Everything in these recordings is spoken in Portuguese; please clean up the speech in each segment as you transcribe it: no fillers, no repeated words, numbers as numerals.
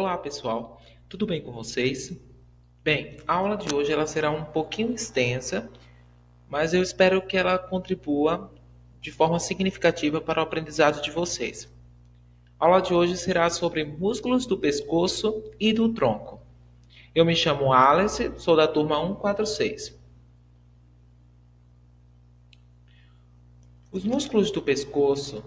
Olá pessoal, tudo bem com vocês? Bem, a aula de hoje ela será um pouquinho extensa, mas eu espero que ela contribua de forma significativa para o aprendizado de vocês. A aula de hoje será sobre músculos do pescoço e do tronco. Eu me chamo Alice, sou da turma 146. Os músculos do pescoço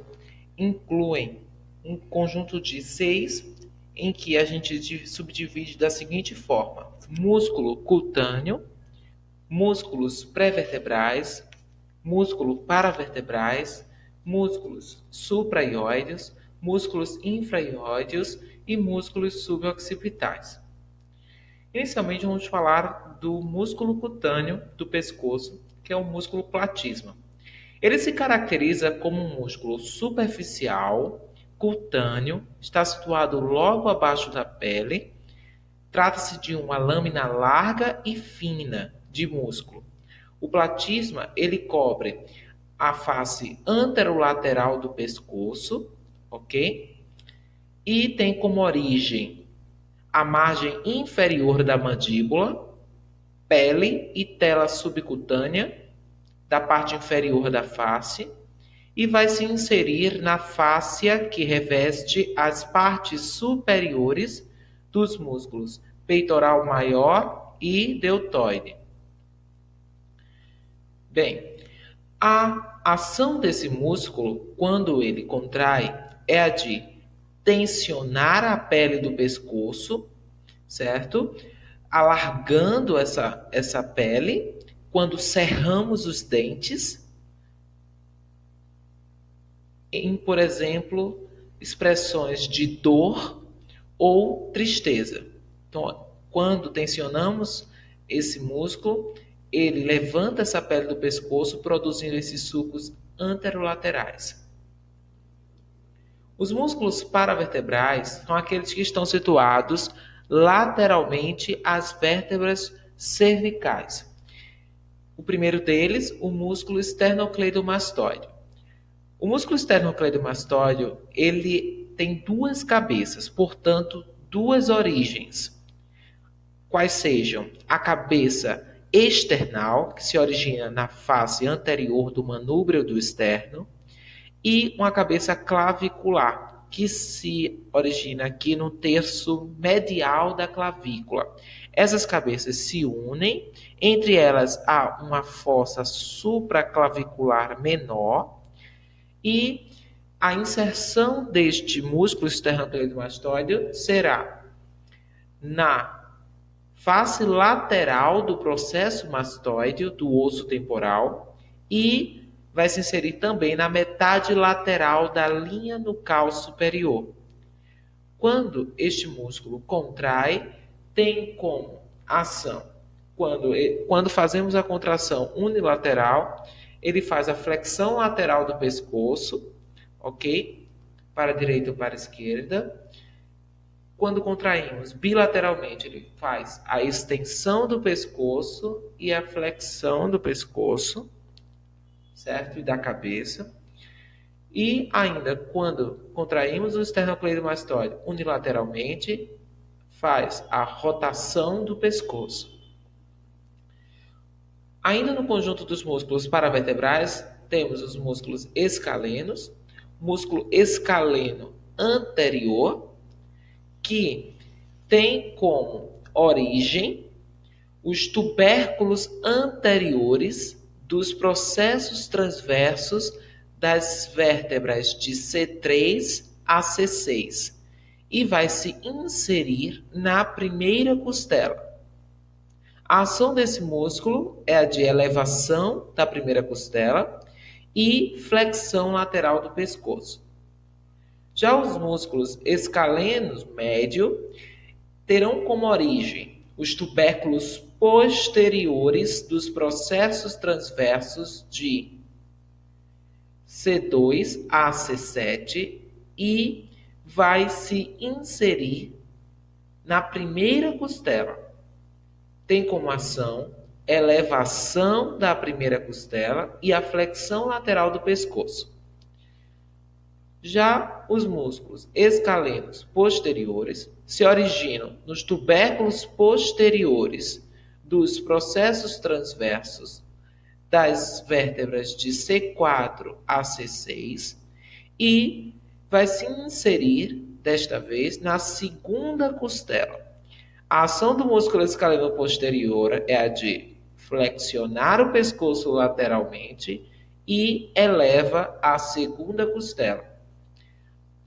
incluem um conjunto de 6 em que a gente subdivide da seguinte forma: músculo cutâneo, músculos pré-vertebrais, músculo paravertebrais, músculos supraioides, músculos infraioides e músculos suboccipitais. Inicialmente vamos falar do músculo cutâneo do pescoço, que é o músculo platisma. Ele se caracteriza como um músculo superficial, cutâneo, está situado logo abaixo da pele. Trata-se de uma lâmina larga e fina de músculo. O platisma, ele cobre a face anterolateral do pescoço, ok? E tem como origem a margem inferior da mandíbula, pele e tela subcutânea da parte inferior da face e vai se inserir na fáscia que reveste as partes superiores dos músculos peitoral maior e deltoide. Bem, a ação desse músculo, quando ele contrai, é a de tensionar a pele do pescoço, certo? Alargando essa pele, quando cerramos os dentes, em, por exemplo, expressões de dor ou tristeza. Então, quando tensionamos esse músculo, ele levanta essa pele do pescoço, produzindo esses sulcos anterolaterais. Os músculos paravertebrais são aqueles que estão situados lateralmente às vértebras cervicais. O primeiro deles, o músculo esternocleidomastoide. O músculo esternocleidomastoide, ele tem duas cabeças, portanto, duas origens. Quais sejam a cabeça external, que se origina na face anterior do manúbrio do externo, e uma cabeça clavicular, que se origina aqui no terço medial da clavícula. Essas cabeças se unem, entre elas há uma fossa supraclavicular menor, e a inserção deste músculo esternocleidomastoide será na face lateral do processo mastoide, do osso temporal, e vai se inserir também na metade lateral da linha nucal superior. Quando este músculo contrai, tem como ação, quando fazemos a contração unilateral, ele faz a flexão lateral do pescoço, ok? Para a direita ou para a esquerda. Quando contraímos bilateralmente, ele faz a extensão do pescoço e a flexão do pescoço, certo? E da cabeça. E ainda, quando contraímos o esternocleidomastoide unilateralmente, faz a rotação do pescoço. Ainda no conjunto dos músculos paravertebrais, temos os músculos escalenos, músculo escaleno anterior, que tem como origem os tubérculos anteriores dos processos transversos das vértebras de C3 a C6 e vai se inserir na primeira costela. A ação desse músculo é a de elevação da primeira costela e flexão lateral do pescoço. Já os músculos escalenos médio terão como origem os tubérculos posteriores dos processos transversos de C2 a C7 e vai se inserir na primeira costela. Tem como ação elevação da primeira costela e a flexão lateral do pescoço. Já os músculos escalenos posteriores se originam nos tubérculos posteriores dos processos transversos das vértebras de C4 a C6 e vai se inserir, desta vez, na segunda costela. A ação do músculo escaleno posterior é a de flexionar o pescoço lateralmente e eleva a segunda costela.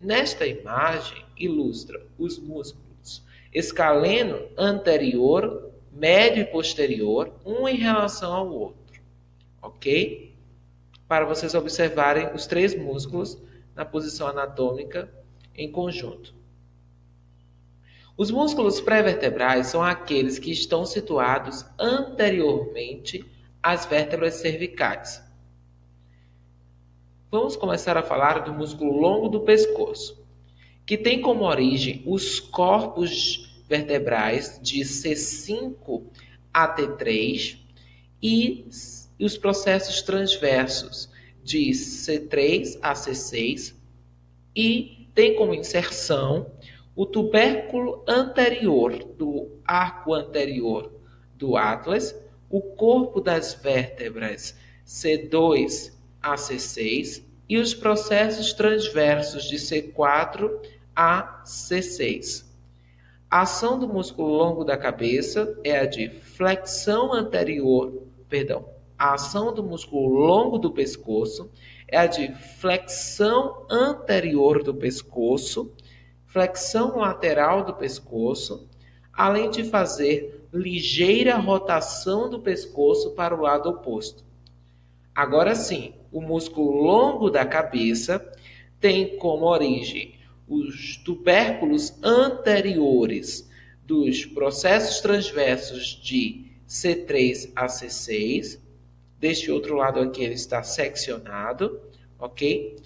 Nesta imagem, ilustra os músculos escaleno anterior, médio e posterior, um em relação ao outro, ok? Para vocês observarem os três músculos na posição anatômica em conjunto. Os músculos pré-vertebrais são aqueles que estão situados anteriormente às vértebras cervicais. Vamos começar a falar do músculo longo do pescoço, que tem como origem os corpos vertebrais de C5 a T3 e os processos transversos de C3 a C6 e tem como inserção o tubérculo anterior do arco anterior do Atlas, o corpo das vértebras C2 a C6 e os processos transversos de C4 a C6. A ação do músculo longo da cabeça é a de flexão anterior, a ação do músculo longo do pescoço é a de flexão anterior do pescoço, flexão lateral do pescoço, além de fazer ligeira rotação do pescoço para o lado oposto. Agora sim, o músculo longo da cabeça tem como origem os tubérculos anteriores dos processos transversos de C3 a C6. Deste outro lado aqui ele está seccionado, ok?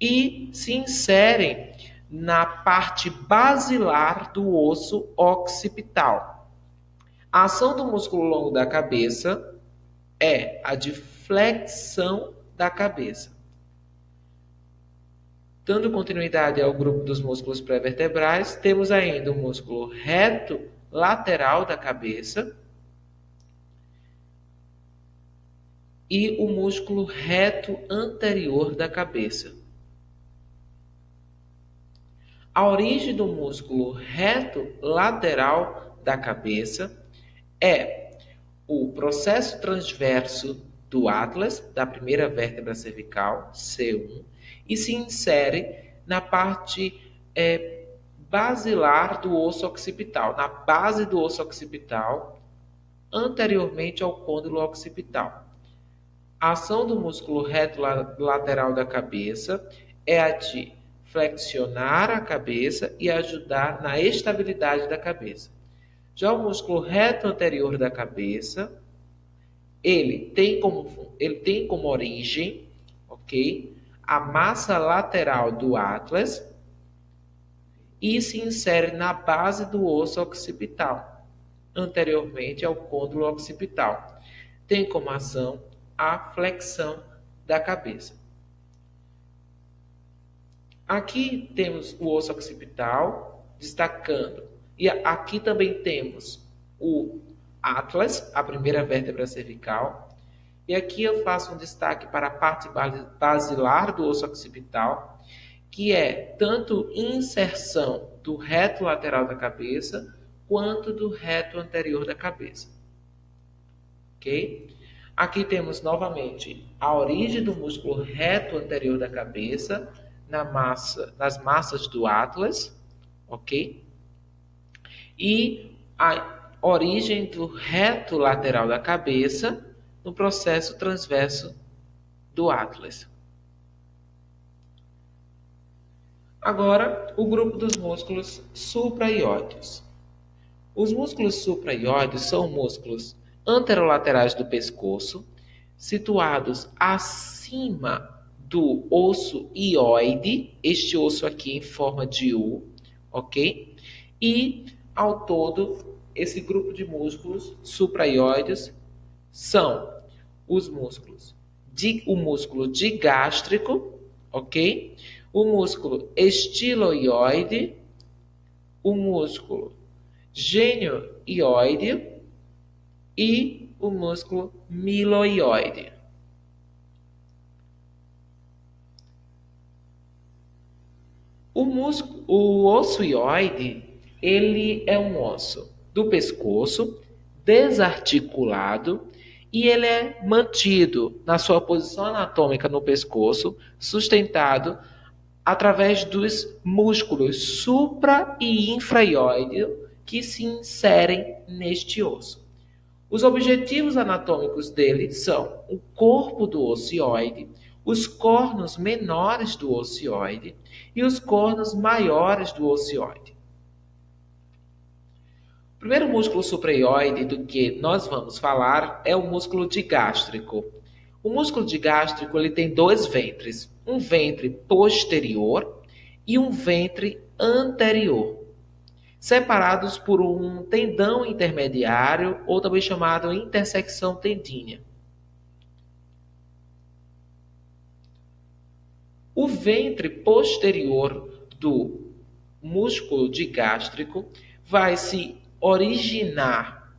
E se inserem na parte basilar do osso occipital. A ação do músculo longo da cabeça é a de flexão da cabeça. Dando continuidade ao grupo dos músculos pré-vertebrais, temos ainda o músculo reto lateral da cabeça e o músculo reto anterior da cabeça. A origem do músculo reto lateral da cabeça é o processo transverso do Atlas, da primeira vértebra cervical, C1, e se insere na parte basilar do osso occipital, na base do osso occipital, anteriormente ao côndilo occipital. A ação do músculo reto lateral da cabeça é a de flexionar a cabeça e ajudar na estabilidade da cabeça. Já o músculo reto anterior da cabeça, ele tem como origem, ok, a massa lateral do Atlas e se insere na base do osso occipital, anteriormente ao côndilo occipital. Tem como ação a flexão da cabeça. Aqui temos o osso occipital destacando. E aqui também temos o Atlas, a primeira vértebra cervical. E aqui eu faço um destaque para a parte basilar do osso occipital, que é tanto inserção do reto lateral da cabeça, quanto do reto anterior da cabeça. Ok? Aqui temos novamente a origem do músculo reto anterior da cabeça, nas massas do Atlas, ok? E a origem do reto lateral da cabeça no processo transverso do Atlas. Agora, o grupo dos músculos supraioides. Os músculos supraioides são músculos anterolaterais do pescoço, situados acima do osso ióide, este osso aqui em forma de U, ok? E, ao todo, esse grupo de músculos supraioides são os músculos o músculo digástrico, ok? o músculo estiloioide, o músculo genioide e o músculo miloioide. O osso hioide, ele é um osso do pescoço, desarticulado, e ele é mantido na sua posição anatômica no pescoço, sustentado através dos músculos supra e infraioide que se inserem neste osso. Os objetivos anatômicos dele são o corpo do ocioide, os cornos menores do ocioide e os cornos maiores do ocioide. O primeiro músculo supraioide do que nós vamos falar é o músculo digástrico. O músculo digástrico ele tem dois ventres, um ventre posterior e um ventre anterior, separados por um tendão intermediário, ou também chamado intersecção tendínea. O ventre posterior do músculo digástrico vai se originar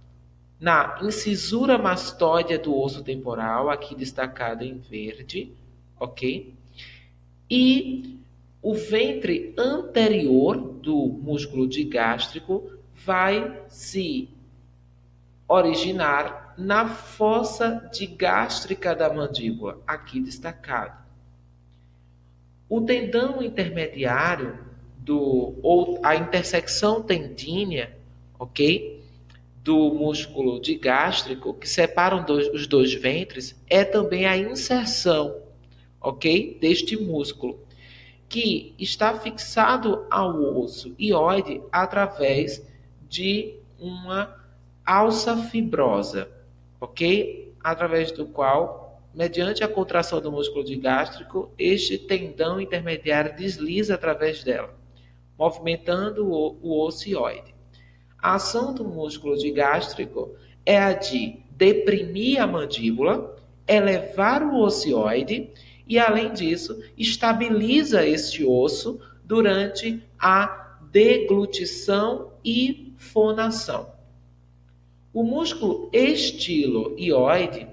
na incisura mastóidea do osso temporal, aqui destacado em verde, ok? E o ventre anterior do músculo digástrico vai se originar na fossa digástrica da mandíbula, aqui destacado. O tendão intermediário ou a intersecção tendínea, ok? Do músculo digástrico, que separam os dois ventres, é também a inserção, ok? Deste músculo, que está fixado ao osso hioide através de uma alça fibrosa, ok? Através do qual, mediante a contração do músculo digástrico, este tendão intermediário desliza através dela, movimentando o osso hioide. A ação do músculo digástrico é a de deprimir a mandíbula, elevar o ocioide e, além disso, estabiliza este osso durante a deglutição e fonação. O músculo estiloioide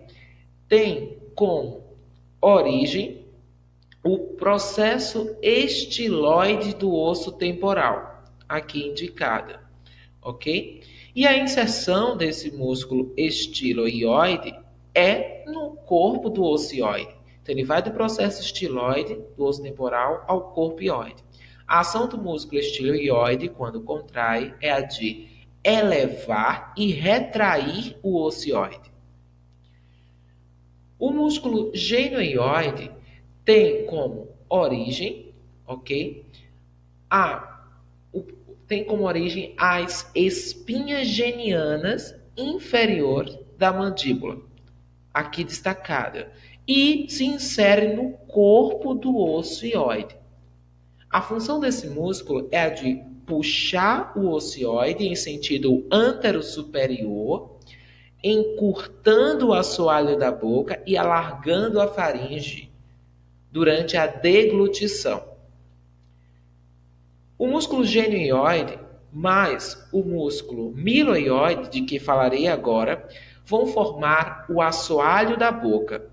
tem como origem o processo estiloide do osso temporal, aqui indicada, ok? E a inserção desse músculo estiloioide é no corpo do ocioide. Então, ele vai do processo estiloide, do osso temporal, ao corpo hioide. A ação do músculo estiloioide, quando contrai, é a de elevar e retrair o ocioide. O músculo genioide tem como origem, ok? Tem como origem as espinhas genianas inferior da mandíbula, aqui destacada, e se insere no corpo do osso hioide. A função desse músculo é a de puxar o ocioide em sentido antero-superior, encurtando o assoalho da boca e alargando a faringe durante a deglutição. O músculo genioide mais o músculo miloioide, de que falarei agora, vão formar o assoalho da boca,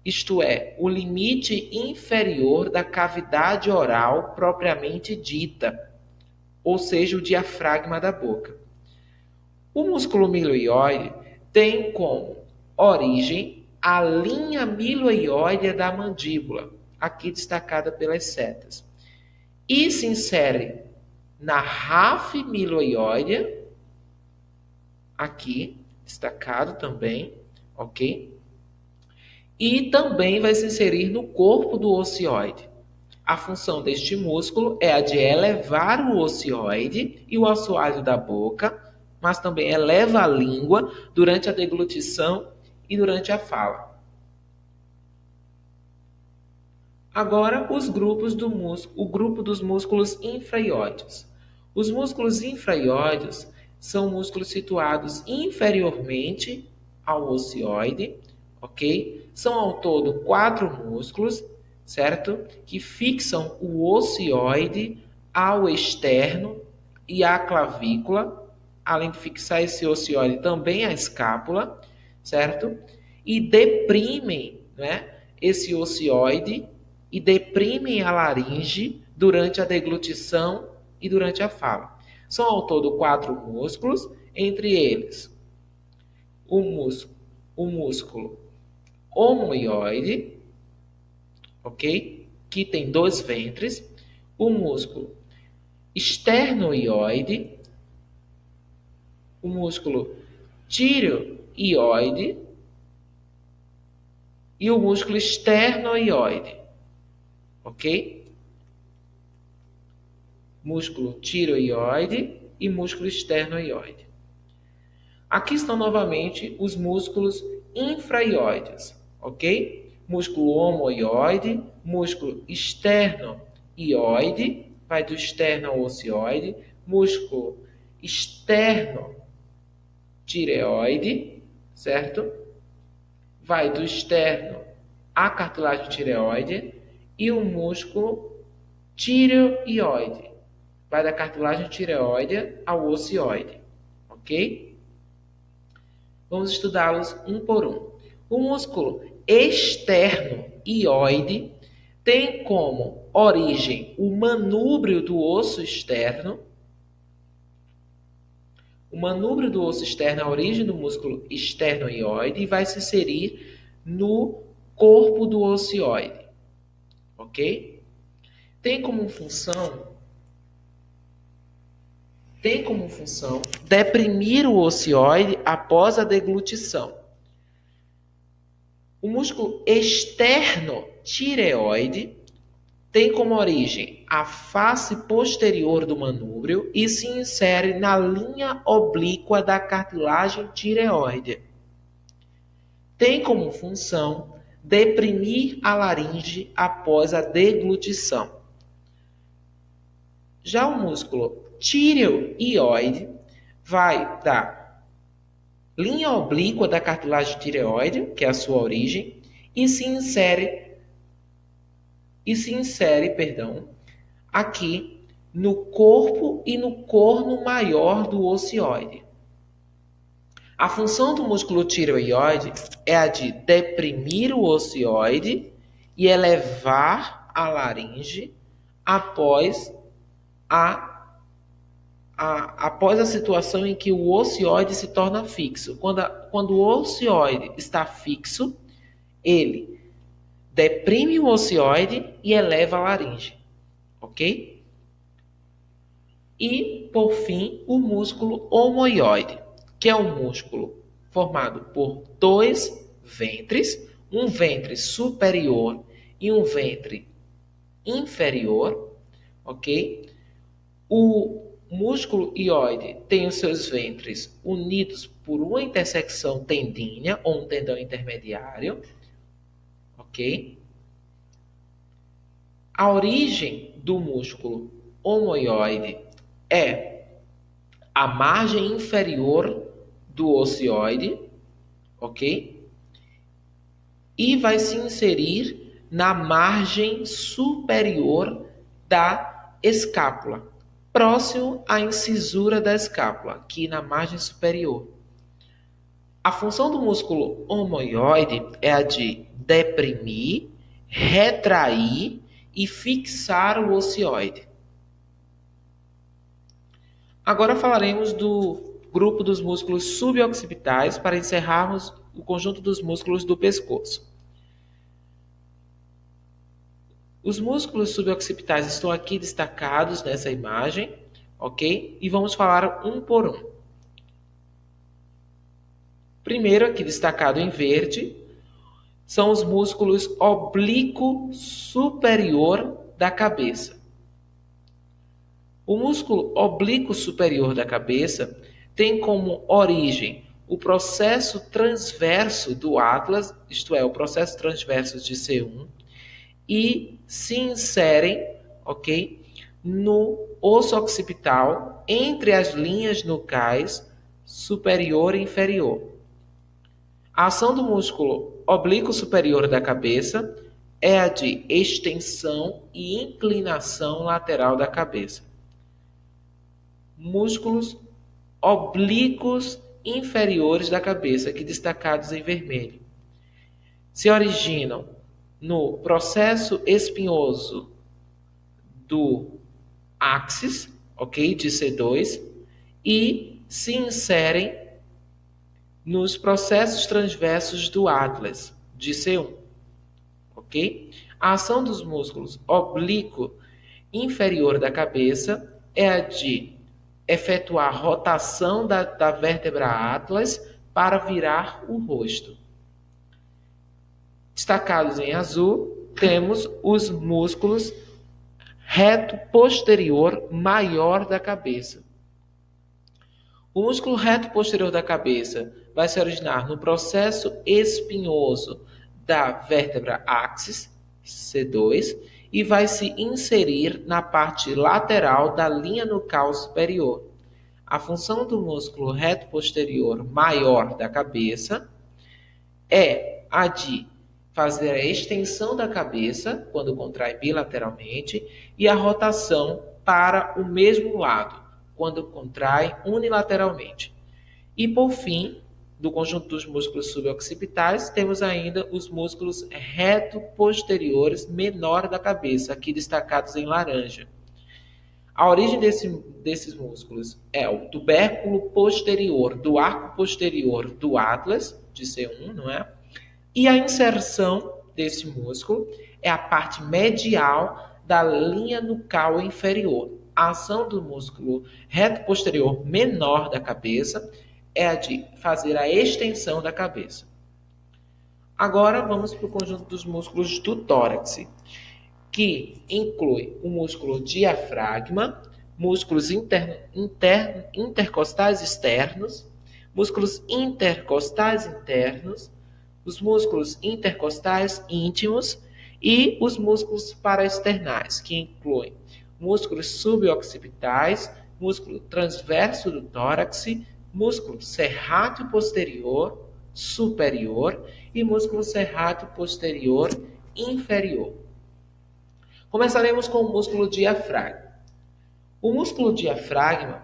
isto é, o limite inferior da cavidade oral propriamente dita, ou seja, o diafragma da boca. O músculo miloioide tem como origem a linha miloioide da mandíbula, aqui destacada pelas setas, e se insere na rafe miloioide, aqui destacado também, ok? E também vai se inserir no corpo do ocioide. A função deste músculo é a de elevar o ocioide e o assoalho da boca, mas também eleva a língua durante a deglutição e durante a fala. Agora, o grupo dos músculos infraioides. Os músculos infraioides são músculos situados inferiormente ao ocioide, ok? São ao todo 4 músculos certo? Que fixam o ocioide ao externo e à clavícula, além de fixar esse ocioide também à escápula, certo? E deprimem, né, esse ocioide e deprimem a laringe durante a deglutição e durante a fala. São ao todo 4 músculos, entre eles o músculo omoioide, ok? Que tem 2 ventres, o músculo esternoioide, o músculo tireoide e o músculo esternoioide, ok? Músculo tireoide e músculo esternoioide. Aqui estão novamente os músculos infraioides, ok? Músculo omoioide, músculo esternoioide, vai do externo ao ocioide, músculo externo tireoide, certo? Vai do externo à cartilagem tireoide e o músculo tireoide, vai da cartilagem tireoide ao ocioide, ok? Vamos estudá-los um por um. O músculo externoioide tem como origem o manúbrio do osso externo. O manúbrio do osso externo é a origem do músculo externoioide e vai se inserir no corpo do ocioide. Ok? Tem como função deprimir o ocioide após a deglutição. O músculo externo-tireoide tem como origem a face posterior do manúbrio e se insere na linha oblíqua da cartilagem tireoide. Tem como função deprimir a laringe após a deglutição. Já o músculo tireoide vai da linha oblíqua da cartilagem tireoide, que é a sua origem, e se insere, aqui no corpo e no corno maior do ocioide. A função do músculo tireoide é a de deprimir o ocioide e elevar a laringe após a situação em que o ocioide se torna fixo. Quando o ocioide está fixo, ele deprime o ocioide e eleva a laringe, ok? E, por fim, o músculo omoioide, que é um músculo formado por 2 ventres, um ventre superior e um ventre inferior, ok? O músculo hioide tem os seus ventres unidos por uma intersecção tendínea ou um tendão intermediário, ok? A origem do músculo omoioide é a margem inferior do ocioide, ok? E vai se inserir na margem superior da escápula, próximo à incisura da escápula, aqui na margem superior. A função do músculo omoioide é a de deprimir, retrair e fixar o ocioide. Agora falaremos do grupo dos músculos suboccipitais para encerrarmos o conjunto dos músculos do pescoço. Os músculos suboccipitais estão aqui destacados nessa imagem, ok? E vamos falar um por um. Primeiro, aqui destacado em verde, são os músculos oblíquo superior da cabeça. O músculo oblíquo superior da cabeça tem como origem o processo transverso do Atlas, isto é, o processo transverso de C1, e se inserem, ok, no osso occipital entre as linhas nucais superior e inferior. A ação do músculo oblíquo superior da cabeça é a de extensão e inclinação lateral da cabeça. Músculos oblíquos inferiores da cabeça, aqui destacados em vermelho, se originam no processo espinhoso do áxis, ok, de C2, e se inserem nos processos transversos do atlas, de C1, ok? A ação dos músculos oblíquo inferior da cabeça é a de efetuar rotação da vértebra atlas para virar o rosto. Destacados em azul, temos os músculos reto posterior maior da cabeça. O músculo reto posterior da cabeça vai se originar no processo espinhoso da vértebra axis, C2, e vai se inserir na parte lateral da linha nucal superior. A função do músculo reto posterior maior da cabeça é a de fazer a extensão da cabeça, quando contrai bilateralmente, e a rotação para o mesmo lado, quando contrai unilateralmente. E, por fim, do conjunto dos músculos suboccipitais, temos ainda os músculos reto-posteriores menor da cabeça, aqui destacados em laranja. A origem desses músculos é o tubérculo posterior do arco posterior do atlas, de C1, não é? E a inserção desse músculo é a parte medial da linha nucal inferior. A ação do músculo reto posterior menor da cabeça é a de fazer a extensão da cabeça. Agora vamos para o conjunto dos músculos do tórax, que inclui o músculo diafragma, músculos intercostais externos, músculos intercostais internos, os músculos intercostais íntimos e os músculos paraesternais, que incluem músculos suboccipitais, músculo transverso do tórax, músculo serrátil posterior superior e músculo serrátil posterior inferior. Começaremos com o músculo diafragma. O músculo diafragma,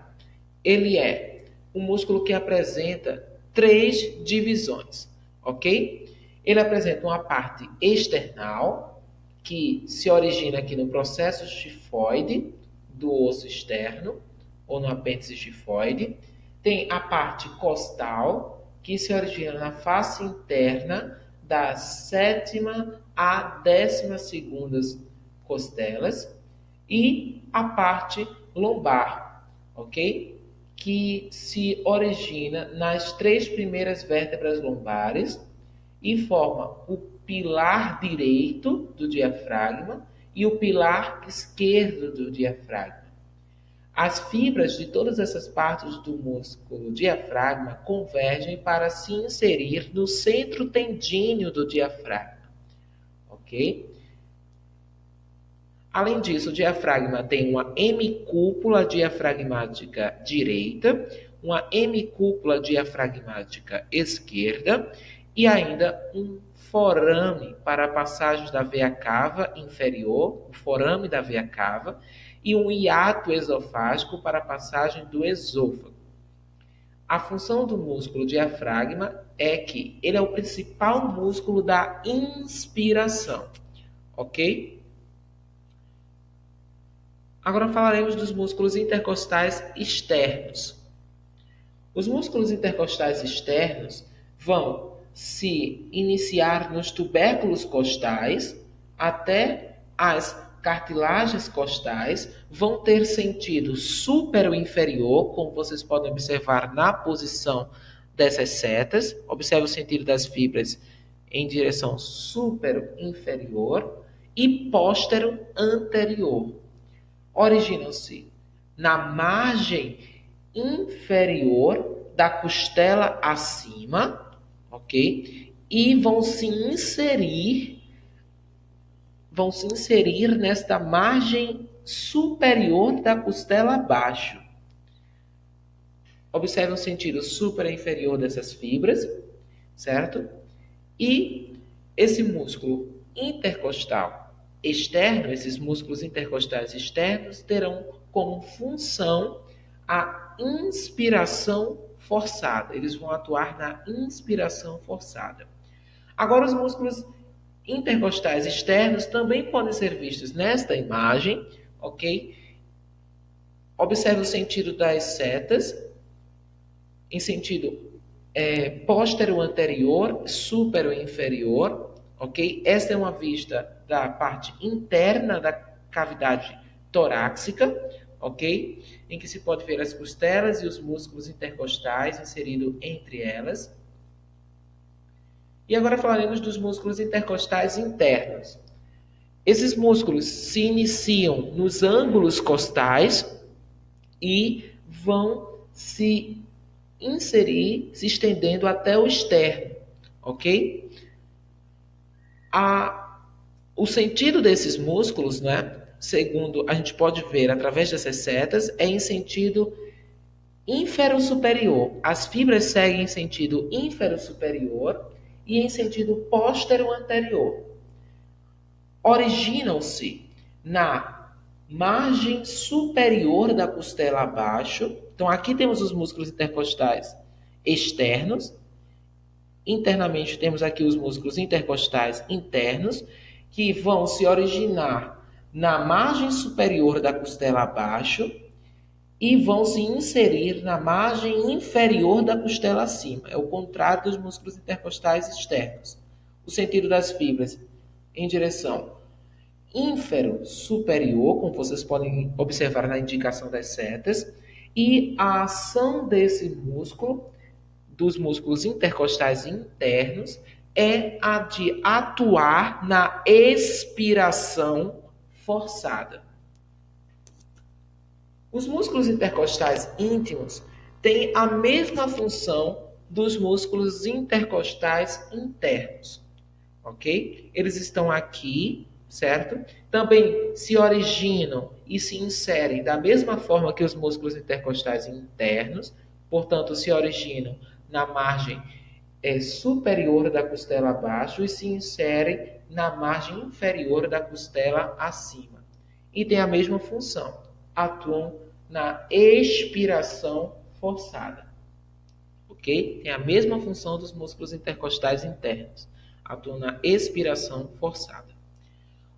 ele é um músculo que apresenta 3 divisões, ok? Ele apresenta uma parte external, que se origina aqui no processo xifoide do osso externo, ou no apêndice xifoide. Tem a parte costal, que se origina na face interna da 7ª à 12ª costelas, e a parte lombar, ok? Que se origina nas 3 primeiras vértebras lombares e forma o pilar direito do diafragma e o pilar esquerdo do diafragma. As fibras de todas essas partes do músculo diafragma convergem para se inserir no centro tendíneo do diafragma, ok? Além disso, o diafragma tem uma hemicúpula diafragmática direita, uma hemicúpula diafragmática esquerda e ainda um forame para a passagem da veia cava inferior, o forame da veia cava, e um hiato esofágico para a passagem do esôfago. A função do músculo diafragma é que ele é o principal músculo da inspiração, ok? Agora falaremos dos músculos intercostais externos. Os músculos intercostais externos vão se iniciar nos tubérculos costais até as cartilagens costais, vão ter sentido supero-inferior, como vocês podem observar na posição dessas setas. Observe o sentido das fibras em direção supero-inferior e póstero-anterior. Originam-se na margem inferior da costela acima, ok? E vão se inserir nesta margem superior da costela abaixo. Observe o sentido super inferior dessas fibras, certo? E esse músculo intercostal externo, esses músculos intercostais externos, terão como função a inspiração forçada. Eles vão atuar na inspiração forçada. Agora, os músculos intercostais externos também podem ser vistos nesta imagem, ok? Observe o sentido das setas, em sentido póstero-anterior, supero-inferior, ok? Esta é uma vista da parte interna da cavidade torácica, ok? Em que se pode ver as costelas e os músculos intercostais inseridos entre elas. E agora falaremos dos músculos intercostais internos. Esses músculos se iniciam nos ângulos costais e vão se inserir, se estendendo até o externo, ok? O sentido desses músculos, né, segundo a gente pode ver através dessas setas, é em sentido infero-superior. As fibras seguem em sentido infero-superior e em sentido póstero-anterior. Originam-se na margem superior da costela abaixo. Então, aqui temos os músculos intercostais externos. Internamente, temos aqui os músculos intercostais internos, que vão se originar na margem superior da costela abaixo e vão se inserir na margem inferior da costela acima. É o contrário dos músculos intercostais externos. O sentido das fibras em direção infero-superior, como vocês podem observar na indicação das setas, e a ação desse músculo, dos músculos intercostais internos, é a de atuar na expiração forçada. Os músculos intercostais íntimos têm a mesma função dos músculos intercostais internos, ok? Eles estão aqui, certo? Também se originam e se inserem da mesma forma que os músculos intercostais internos, portanto, se originam na margem superior da costela abaixo e se inserem na margem inferior da costela acima. E tem a mesma função, atuam na expiração forçada, ok? Tem a mesma função dos músculos intercostais internos, atuam na expiração forçada.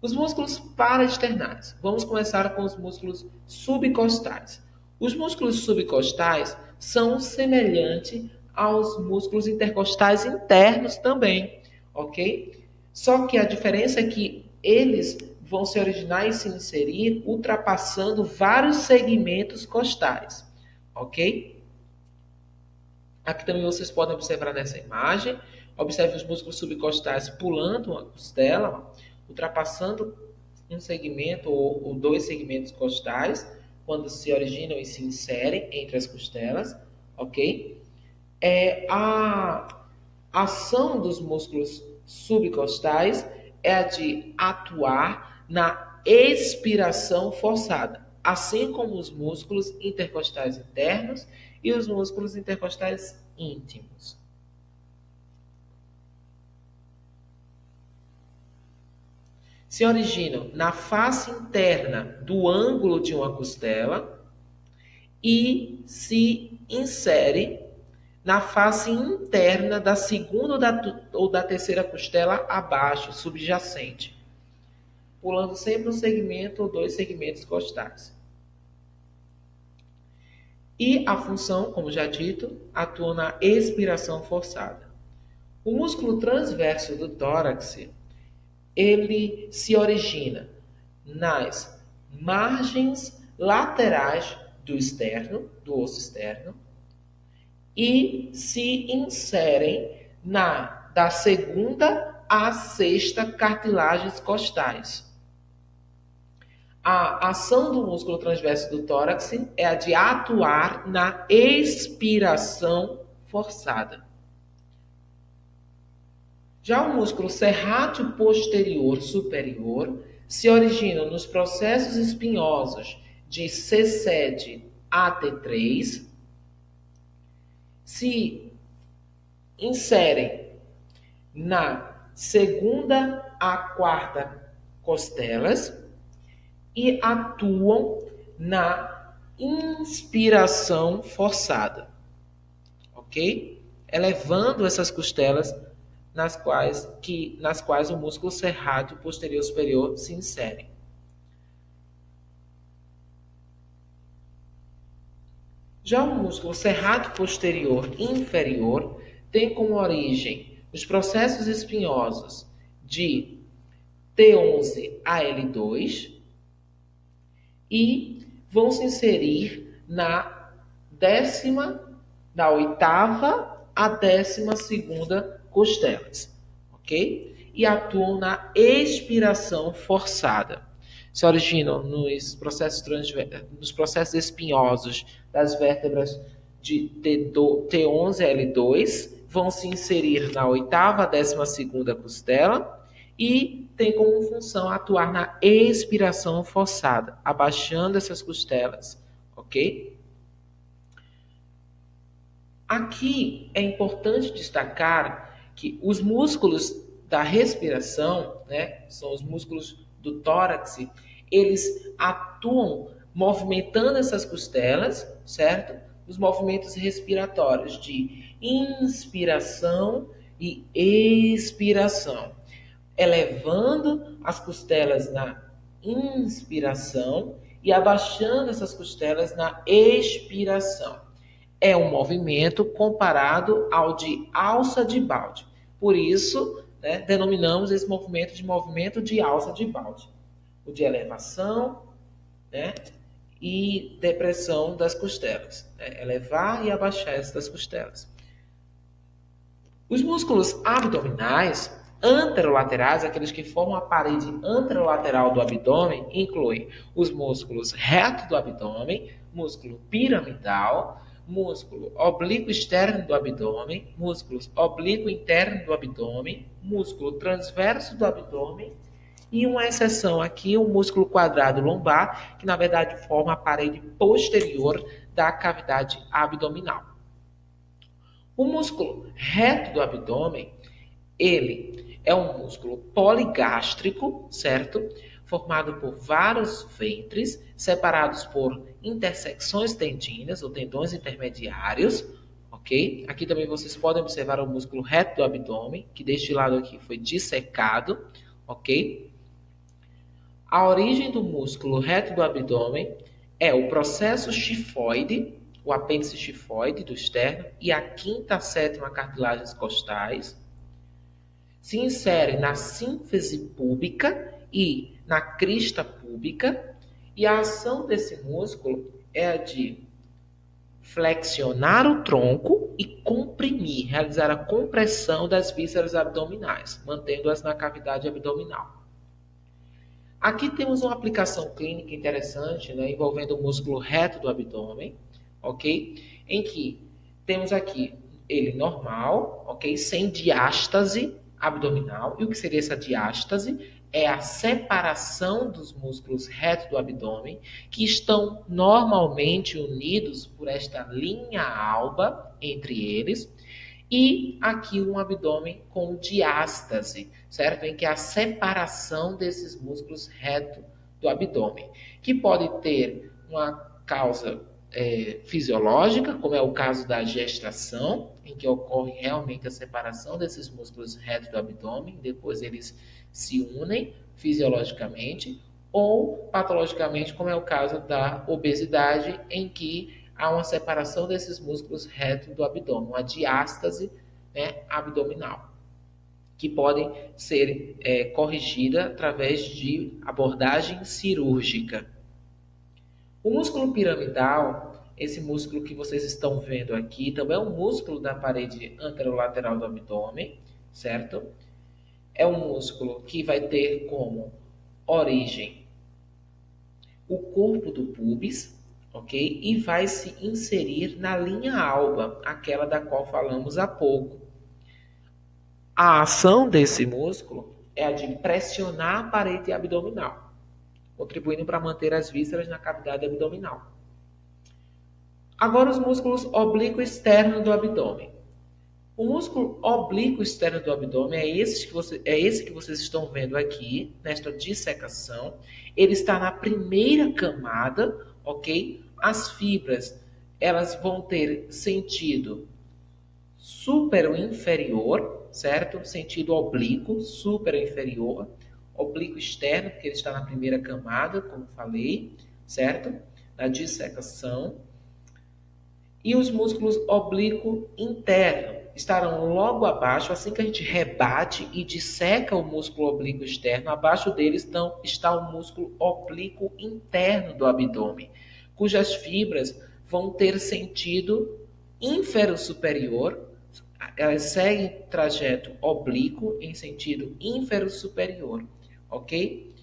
Os músculos paraesternais. Vamos começar com os músculos subcostais. Os músculos subcostais são semelhantes aos músculos intercostais internos também, ok? Só que a diferença é que eles vão se originar e se inserir ultrapassando vários segmentos costais, ok? Aqui também vocês podem observar nessa imagem. Observe os músculos subcostais pulando uma costela, ultrapassando um segmento ou dois segmentos costais, quando se originam e se inserem entre as costelas, ok? A ação dos músculos subcostais é a de atuar na expiração forçada, assim como os músculos intercostais internos e os músculos intercostais íntimos. Se originam na face interna do ângulo de uma costela e se insere na face interna da segunda ou da terceira costela abaixo, subjacente, pulando sempre um segmento ou dois segmentos costais. E a função, como já dito, atua na expiração forçada. O músculo transverso do tórax, ele se origina nas margens laterais do externo, do osso externo, e se inserem da segunda à sexta cartilagens costais. A ação do músculo transverso do tórax é a de atuar na expiração forçada. Já o músculo serrátil posterior superior se origina nos processos espinhosos de C7 a T3, se inserem na segunda a quarta costelas e atuam na inspiração forçada, ok? Elevando essas costelas nas quais o músculo serrátil posterior superior se insere. Já o músculo serrátil posterior inferior tem como origem os processos espinhosos de T11 a L2 e vão se inserir da oitava à 12ª costelas, ok? E atuam na expiração forçada. Se originam nos processos espinhosos das vértebras de T11 a L2, vão se inserir na oitava à 12ª costela e tem como função atuar na expiração forçada, abaixando essas costelas, ok? Aqui é importante destacar que os músculos da respiração, né, são os músculos do tórax, eles atuam movimentando essas costelas, certo? Os movimentos respiratórios de inspiração e expiração, elevando as costelas na inspiração e abaixando essas costelas na expiração. É um movimento comparado ao de alça de balde. Por isso, né, denominamos esse movimento de alça de balde. O de elevação, né, e depressão das costelas. Né, elevar e abaixar essas costelas. Os músculos abdominais anterolaterais, aqueles que formam a parede anterolateral do abdômen, incluem os músculos reto do abdômen, músculo piramidal, músculo oblíquo externo do abdômen, músculos oblíquo interno do abdômen, músculo transverso do abdômen e uma exceção aqui, o músculo quadrado lombar, que na verdade forma a parede posterior da cavidade abdominal. O músculo reto do abdômen, ele é um músculo poligástrico, certo? Formado por vários ventres, separados por intersecções tendinas ou tendões intermediários, ok? Aqui também vocês podem observar o músculo reto do abdômen, que deste lado aqui foi dissecado, ok? A origem do músculo reto do abdômen é o processo xifoide, o apêndice xifoide do externo e a quinta a sétima cartilagens costais. Se insere na sínfise púbica e na crista púbica, e a ação desse músculo é a de flexionar o tronco e comprimir, realizar a compressão das vísceras abdominais, mantendo-as na cavidade abdominal. Aqui temos uma aplicação clínica interessante, né, envolvendo o músculo reto do abdômen, ok? Em que temos aqui ele normal, ok? Sem diástase abdominal. E o que seria essa diástase? É a separação dos músculos reto do abdômen, que estão normalmente unidos por esta linha alba entre eles, e aqui um abdômen com diástase, certo? Em que é a separação desses músculos reto do abdômen, que pode ter uma causa fisiológica, como é o caso da gestação, em que ocorre realmente a separação desses músculos reto do abdômen, depois eles se unem fisiologicamente, ou patologicamente, como é o caso da obesidade, em que há uma separação desses músculos reto do abdômen, uma diástase, né, abdominal, que podem ser corrigida através de abordagem cirúrgica. O músculo piramidal, esse músculo que vocês estão vendo aqui, também é um músculo da parede anterolateral do abdômen, certo? É um músculo que vai ter como origem o corpo do púbis, ok? E vai se inserir na linha alba, aquela da qual falamos há pouco. A ação desse músculo é a de pressionar a parede abdominal, contribuindo para manter as vísceras na cavidade abdominal. Agora os músculos oblíquo externo do abdômen. O músculo oblíquo externo do abdômen é esse que vocês estão vendo aqui, nesta dissecação. Ele está na primeira camada, ok? As fibras, elas vão ter sentido supero inferior, certo? Sentido oblíquo, supero inferior. Oblíquo externo, porque ele está na primeira camada, como falei, certo? Na dissecação. E os músculos oblíquo interno estarão logo abaixo, assim que a gente rebate e disseca o músculo oblíquo externo, abaixo deles está o músculo oblíquo interno do abdômen, cujas fibras vão ter sentido infero-superior, elas seguem trajeto oblíquo em sentido infero-superior, ok?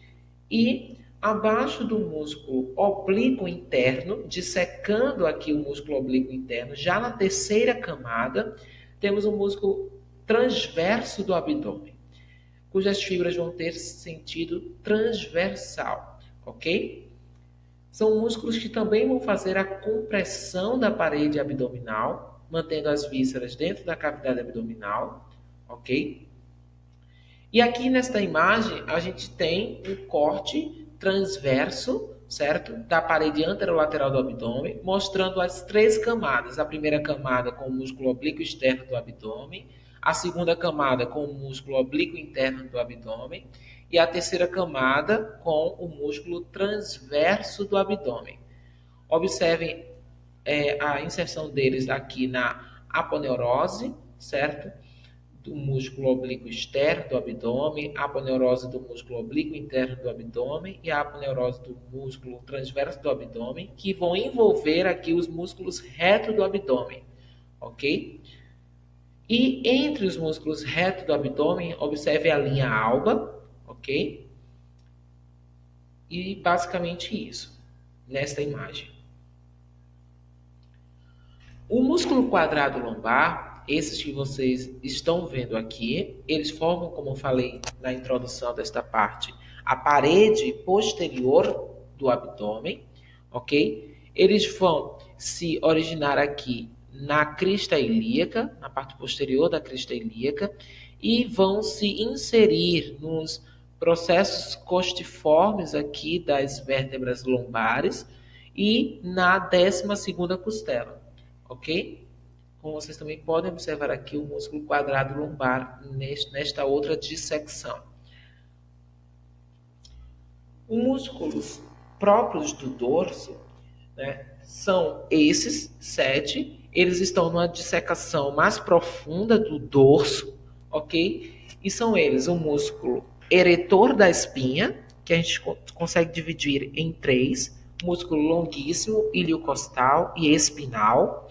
E abaixo do músculo oblíquo interno, dissecando aqui o músculo oblíquo interno, já na terceira camada, temos o músculo transverso do abdômen, cujas fibras vão ter sentido transversal, ok? São músculos que também vão fazer a compressão da parede abdominal, mantendo as vísceras dentro da cavidade abdominal, ok? E aqui nesta imagem a gente tem um corte transverso, certo? Da parede anterolateral do abdômen, mostrando as três camadas. A primeira camada com o músculo oblíquo externo do abdômen, a segunda camada com o músculo oblíquo interno do abdômen e a terceira camada com o músculo transverso do abdômen. Observem a inserção deles aqui na aponeurose, certo? Do músculo oblíquo externo do abdômen, a aponeurose do músculo oblíquo interno do abdômen e a aponeurose do músculo transverso do abdômen, que vão envolver aqui os músculos retos do abdômen, ok? E entre os músculos retos do abdômen, observe a linha alba, ok? E basicamente isso, nesta imagem. O músculo quadrado lombar, esses que vocês estão vendo aqui, eles formam, como eu falei na introdução desta parte, a parede posterior do abdômen, ok? Eles vão se originar aqui na crista ilíaca, na parte posterior da crista ilíaca, e vão se inserir nos processos costiformes aqui das vértebras lombares e na 12ª costela. Ok? Como vocês também podem observar aqui o músculo quadrado lombar nesta outra dissecção. Os músculos próprios do dorso, né, são esses 7. Eles estão numa dissecação mais profunda do dorso, ok? E são eles o músculo eretor da espinha, que a gente consegue dividir em 3. Músculo longuíssimo, iliocostal e espinal.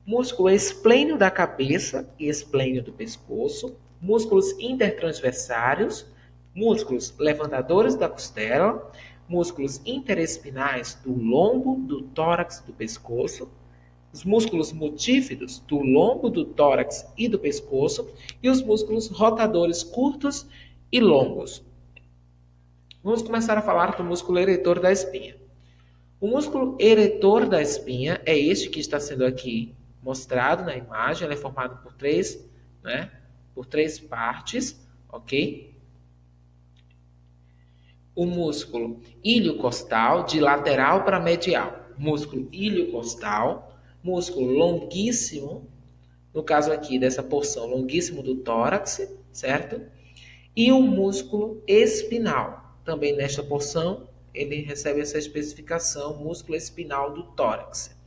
Músculo esplênio da cabeça e esplênio do pescoço, músculos intertransversários, músculos levantadores da costela, músculos interespinais do lombo, do tórax, do pescoço, os músculos multífidos do lombo, do tórax e do pescoço e os músculos rotadores curtos e longos. Vamos começar a falar do músculo eretor da espinha. O músculo eretor da espinha é este que está sendo aqui mostrado na imagem. Ele é formado por três, né, por 3 partes, ok? O músculo iliocostal, de lateral para medial. Músculo iliocostal, músculo longuíssimo, no caso aqui dessa porção, longuíssimo do tórax, certo? E o músculo espinal, também nesta porção, ele recebe essa especificação, músculo espinal do tórax,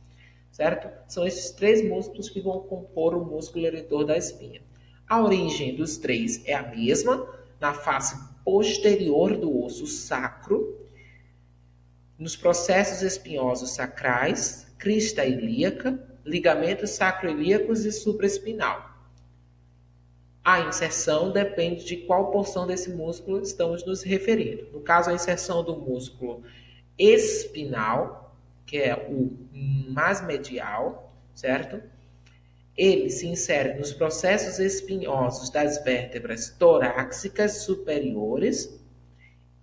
certo? São esses 3 músculos que vão compor o músculo eretor da espinha. A origem dos 3 é a mesma, na face posterior do osso sacro, nos processos espinhosos sacrais, crista ilíaca, ligamentos sacroilíacos e supraespinal. A inserção depende de qual porção desse músculo estamos nos referindo. No caso, a inserção do músculo espinal, que é o mais medial, certo? Ele se insere nos processos espinhosos das vértebras torácicas superiores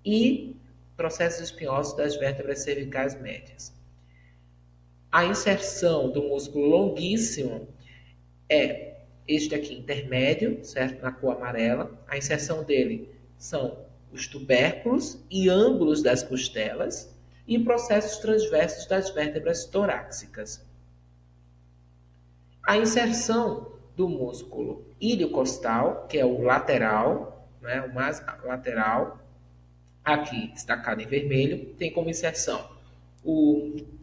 e processos espinhosos das vértebras cervicais médias. A inserção do músculo longuíssimo é este aqui intermédio, certo? Na cor amarela. A inserção dele são os tubérculos e ângulos das costelas e processos transversos das vértebras torácicas. A inserção do músculo iliocostal, que é o lateral, né, o mais lateral, aqui destacado em vermelho, tem como inserção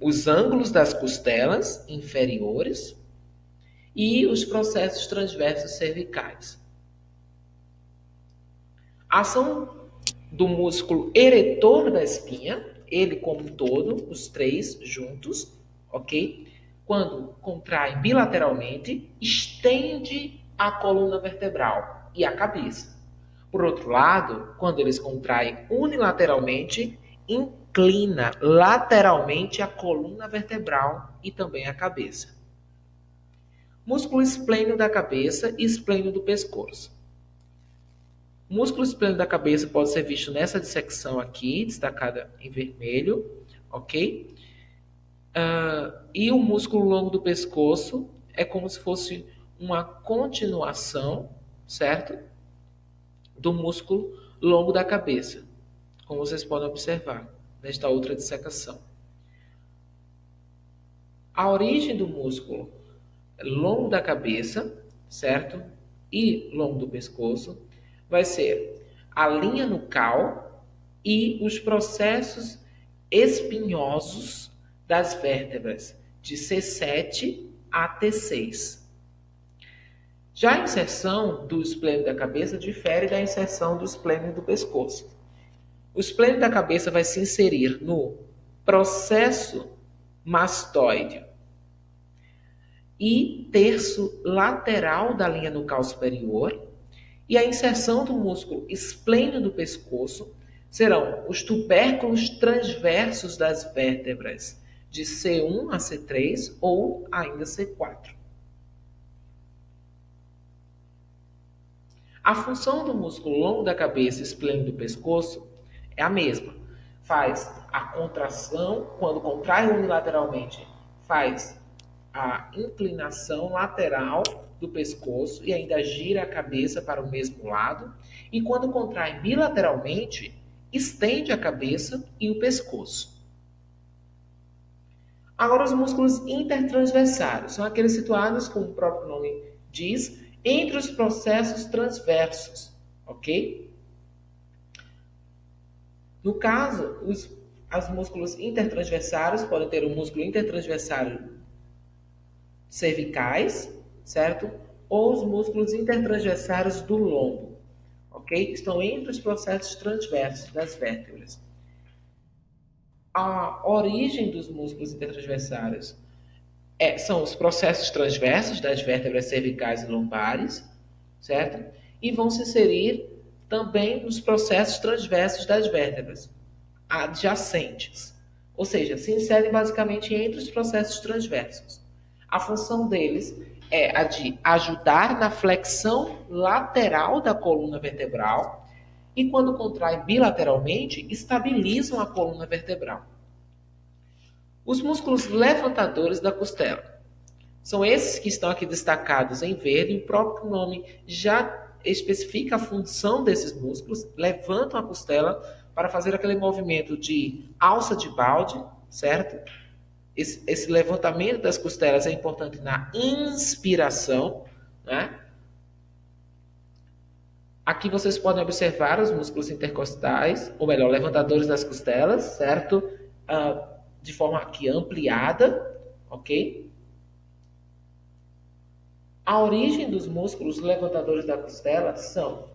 os ângulos das costelas inferiores e os processos transversos cervicais. A ação do músculo eretor da espinha, ele como um todo, os três juntos, ok? Quando contrai bilateralmente, estende a coluna vertebral e a cabeça. Por outro lado, quando eles contraem unilateralmente, inclina lateralmente a coluna vertebral e também a cabeça. Músculo esplênio da cabeça e esplênio do pescoço. O músculo esplênio da cabeça pode ser visto nessa dissecção aqui, destacada em vermelho, ok? E o músculo longo do pescoço é como se fosse uma continuação, certo? Do músculo longo da cabeça, como vocês podem observar nesta outra dissecação. A origem do músculo longo da cabeça, certo? E longo do pescoço vai ser a linha nucal e os processos espinhosos das vértebras de C7 a T6. Já a inserção do esplênio da cabeça difere da inserção do esplênio do pescoço. O esplênio da cabeça vai se inserir no processo mastoide e terço lateral da linha nucal superior, e a inserção do músculo esplênio do pescoço serão os tubérculos transversos das vértebras de C1 a C3 ou ainda C4. A função do músculo longo da cabeça e esplênio do pescoço é a mesma. Faz a contração, quando contrai unilateralmente, faz a inclinação lateral do pescoço e ainda gira a cabeça para o mesmo lado. E quando contrai bilateralmente, estende a cabeça e o pescoço. Agora, os músculos intertransversários são aqueles situados, como o próprio nome diz, entre os processos transversos, ok? No caso, os músculos intertransversários podem ter o músculo intertransversário cervicais, certo? Ou os músculos intertransversários do lombo, ok? Estão entre os processos transversos das vértebras. A origem dos músculos intertransversários são os processos transversos das vértebras cervicais e lombares, certo? E vão se inserir também nos processos transversos das vértebras adjacentes. Ou seja, se inserem basicamente entre os processos transversos. A função deles é a de ajudar na flexão lateral da coluna vertebral e, quando contraem bilateralmente, estabilizam a coluna vertebral. Os músculos levantadores da costela são esses que estão aqui destacados em verde. O próprio nome já especifica a função desses músculos. Levantam a costela para fazer aquele movimento de alça de balde, certo? Esse levantamento das costelas é importante na inspiração, né? Aqui vocês podem observar os músculos intercostais, ou melhor, levantadores das costelas, certo? De forma aqui ampliada, ok? A origem dos músculos levantadores da costela são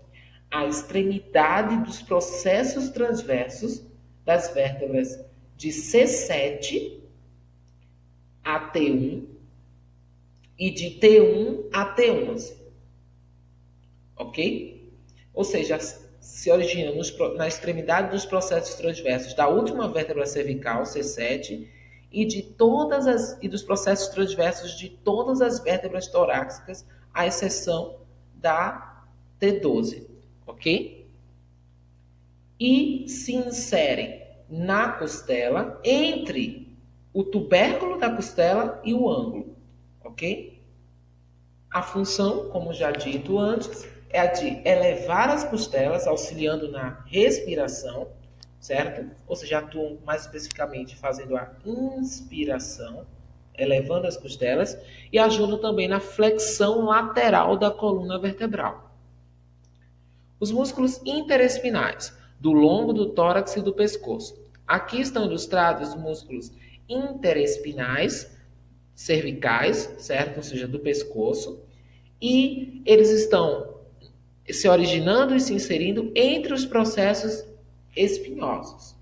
a extremidade dos processos transversos das vértebras de C7 a T1 e de T1 a T11, ok? Ou seja, se origina na extremidade dos processos transversos da última vértebra cervical, C7, e dos processos transversos de todas as vértebras torácicas, à exceção da T12, ok? E se inserem na costela entre o tubérculo da costela e o ângulo, ok? A função, como já dito antes, é a de elevar as costelas, auxiliando na respiração, certo? Ou seja, atuam mais especificamente fazendo a inspiração, elevando as costelas, e ajudam também na flexão lateral da coluna vertebral. Os músculos interespinais, do lombo, do tórax e do pescoço. Aqui estão ilustrados os músculos interespinais, cervicais, certo? Ou seja, do pescoço. E eles estão se originando e se inserindo entre os processos espinhosos.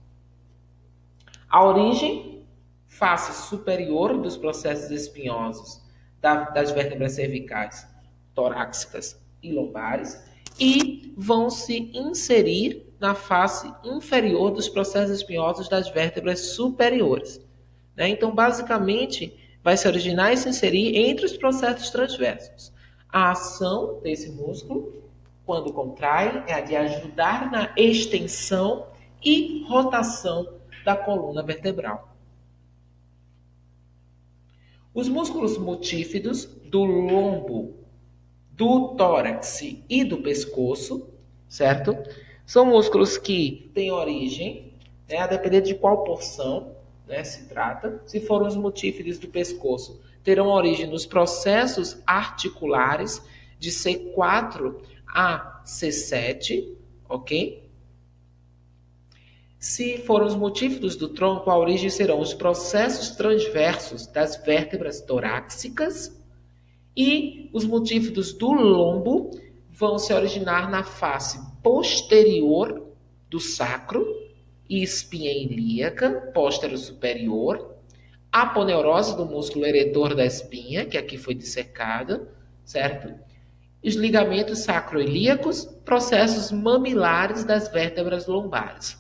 A origem, face superior dos processos espinhosos das vértebras cervicais, torácicas e lombares, e vão se inserir na face inferior dos processos espinhosos das vértebras superiores. Então, basicamente, vai se originar e se inserir entre os processos transversos. A ação desse músculo, quando contrai, é a de ajudar na extensão e rotação da coluna vertebral. Os músculos multífidos do lombo, do tórax e do pescoço, certo? São músculos que têm origem, a depender de qual porção, se trata. Se forem os multífidos do pescoço, terão origem nos processos articulares de C4 a C7, ok? Se forem os multífidos do tronco, a origem serão os processos transversos das vértebras torácicas, e os multífidos do lombo vão se originar na face posterior do sacro e espinha ilíaca, póstero superior, aponeurose do músculo eretor da espinha, que aqui foi dissecada, certo? Os ligamentos sacroilíacos, processos mamilares das vértebras lombares.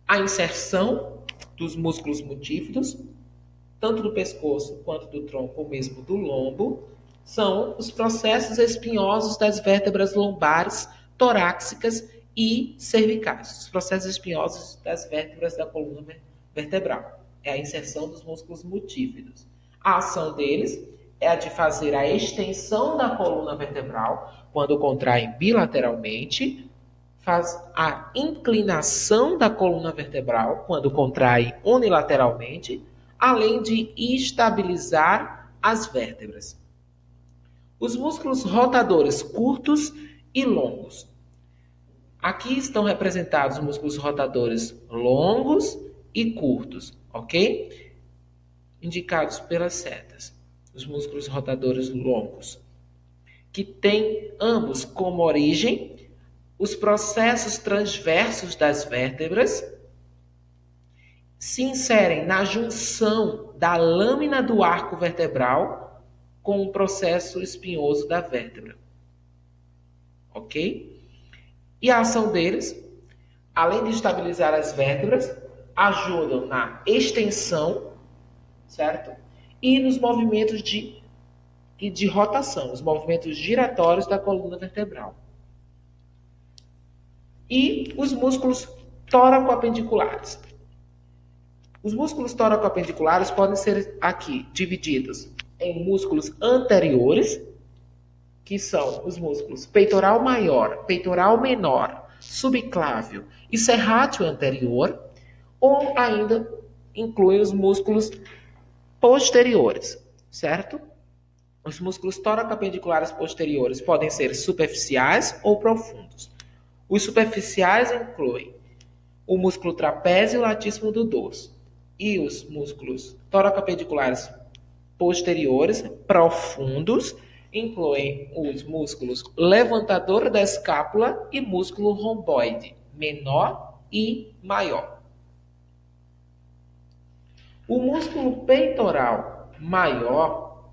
A inserção dos músculos multífidos, tanto do pescoço quanto do tronco, ou mesmo do lombo, são os processos espinhosos das vértebras lombares, torácicas e cervicais. Os processos espinhosos das vértebras da coluna vertebral. É a inserção dos músculos multífidos. A ação deles é a de fazer a extensão da coluna vertebral, quando contraem bilateralmente, faz a inclinação da coluna vertebral, quando contrai unilateralmente, além de estabilizar as vértebras. Os músculos rotadores curtos e longos. Aqui estão representados os músculos rotadores longos e curtos, ok? Indicados pelas setas. Os músculos rotadores longos, que têm ambos como origem os processos transversos das vértebras, se inserem na junção da lâmina do arco vertebral com o processo espinhoso da vértebra. Ok? E a ação deles, além de estabilizar as vértebras, ajudam na extensão, certo? E nos movimentos de rotação, os movimentos giratórios da coluna vertebral. E os músculos tóraco-apendiculares. Os músculos tóraco-apendiculares podem ser aqui divididos em músculos anteriores, que são os músculos peitoral maior, peitoral menor, subclávio e serrátil anterior, ou ainda incluem os músculos posteriores, certo? Os músculos tóraco-apendiculares posteriores podem ser superficiais ou profundos. Os superficiais incluem o músculo trapézio latíssimo do dorso e os músculos tóraco-apendiculares posteriores profundos incluem os músculos levantador da escápula e músculo romboide, menor e maior. O músculo peitoral maior,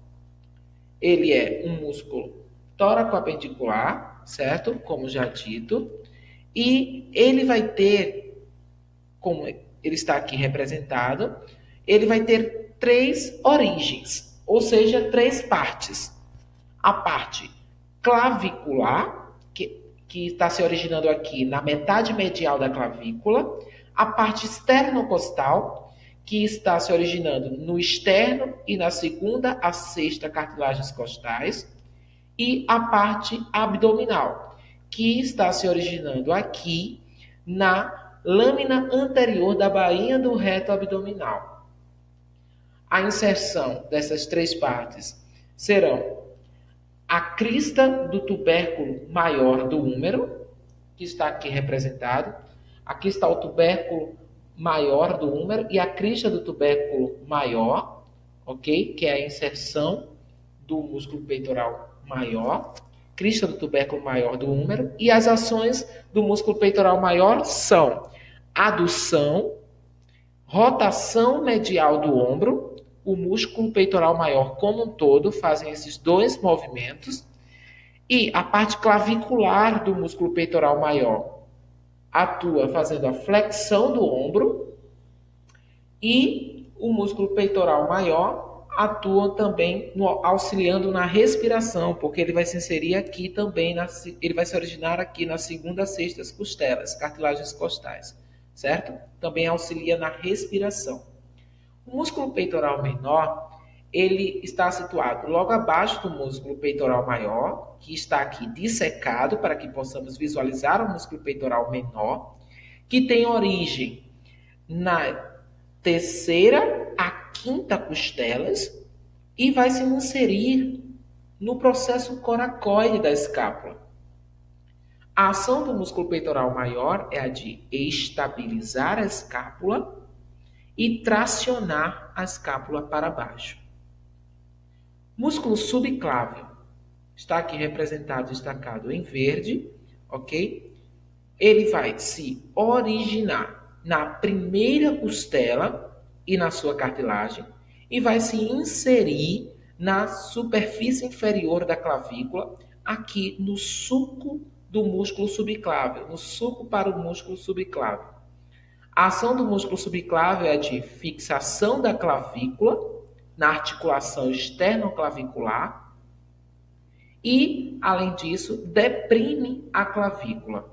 ele é um músculo tóraco-apendicular, certo? Como já dito. E ele vai ter, como ele está aqui representado, ele vai ter 3 origens, ou seja, 3 partes. A parte clavicular, que está se originando aqui na metade medial da clavícula, a parte esternocostal, que está se originando no externo e na segunda a sexta cartilagens costais, e a parte abdominal, que está se originando aqui na lâmina anterior da bainha do reto abdominal. A inserção dessas três partes serão a crista do tubérculo maior do úmero, que está aqui representado. Aqui está o tubérculo maior do úmero e a crista do tubérculo maior, ok? Que é a inserção do músculo peitoral maior, crista do tubérculo maior do úmero, e as ações do músculo peitoral maior são adução, rotação medial do ombro, o músculo peitoral maior como um todo fazem esses dois movimentos, e a parte clavicular do músculo peitoral maior atua fazendo a flexão do ombro, e o músculo peitoral maior atua também auxiliando na respiração, porque ele vai se inserir aqui também, ele vai se originar aqui na segunda a sexta costelas, cartilagens costais, certo? Também auxilia na respiração. O músculo peitoral menor, ele está situado logo abaixo do músculo peitoral maior, que está aqui dissecado para que possamos visualizar o músculo peitoral menor, que tem origem na terceira a quinta costelas e vai se inserir no processo coracoide da escápula. A ação do músculo peitoral maior é a de estabilizar a escápula e tracionar a escápula para baixo. Músculo subclávio está aqui representado, destacado em verde, ok? Ele vai se originar na primeira costela e na sua cartilagem e vai se inserir na superfície inferior da clavícula, aqui no sulco do músculo subclávio, no sulco para o músculo subclávio. A ação do músculo subclávio é a de fixação da clavícula na articulação externoclavicular e, além disso, deprime a clavícula.